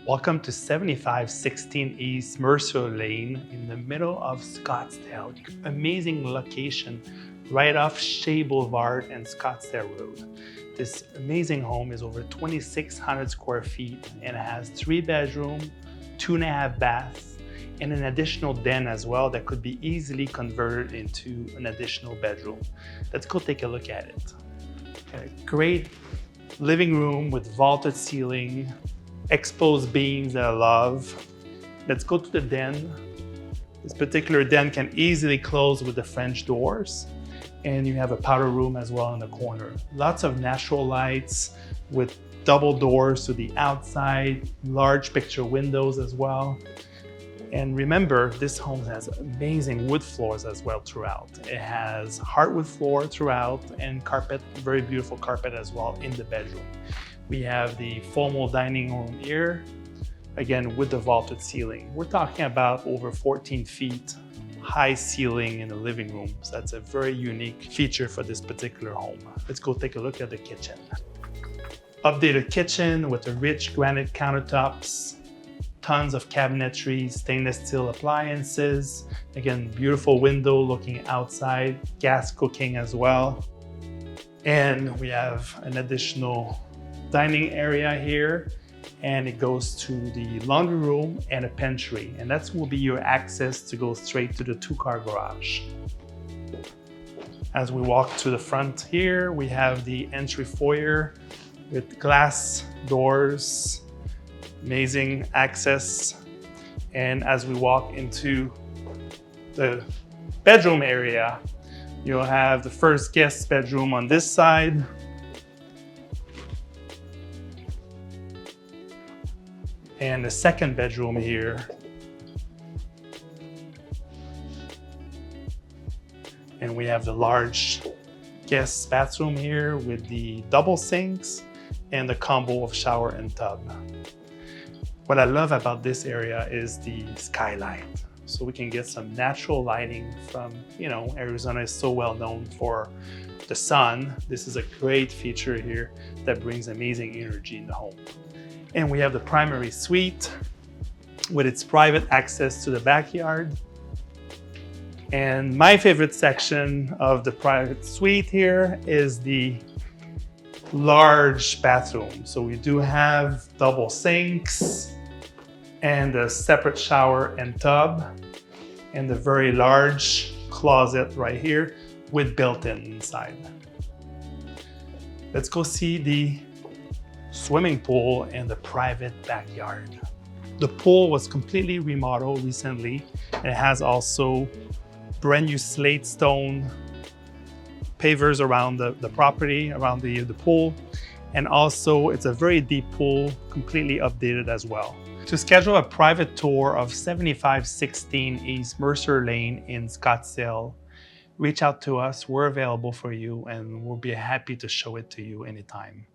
Welcome to 7516 East Mercer Lane in the middle of Scottsdale. Amazing location right off Shea Boulevard and Scottsdale Road. This amazing home is over 2,600 square feet and has 3 bedrooms, 2.5 baths, and an additional den as well that could be easily converted into an additional bedroom. Let's go take a look at it. A great living room with vaulted ceiling, exposed beams that I love. Let's go to the den. This particular den can easily close with the French doors. And you have a powder room as well in the corner. Lots of natural lights with double doors to the outside, large picture windows as well. And remember, this home has amazing wood floors as well throughout. It has hardwood floor throughout and carpet, very beautiful carpet as well in the bedroom. We have the formal dining room here, again with the vaulted ceiling. We're talking about over 14 feet high ceiling in the living room. So that's a very unique feature for this particular home. Let's go take a look at the kitchen. Updated kitchen with the rich granite countertops, tons of cabinetry, stainless steel appliances. Again, beautiful window looking outside, gas cooking as well. And we have an additional dining area here, and it goes to the laundry room and a pantry. And that will be your access to go straight to the 2-car garage. As we walk to the front here, we have the entry foyer with glass doors, amazing access. And as we walk into the bedroom area, you'll have the first guest bedroom on this side. And the second bedroom here. And we have the large guest bathroom here with the double sinks and the combo of shower and tub. What I love about this area is the skylight. So we can get some natural lighting from, Arizona is so well known for the sun. This is a great feature here that brings amazing energy in the home. And we have the primary suite with its private access to the backyard. And my favorite section of the private suite here is the large bathroom. So we do have double sinks and a separate shower and tub and a very large closet right here with built-in inside. Let's go see the swimming pool and the private backyard. The pool was completely remodeled recently. It has also brand new slate stone pavers around the property, around the pool. And also it's a very deep pool, completely updated as well. To schedule a private tour of 7516 East Mercer Lane in Scottsdale, reach out to us. We're available for you and we'll be happy to show it to you anytime.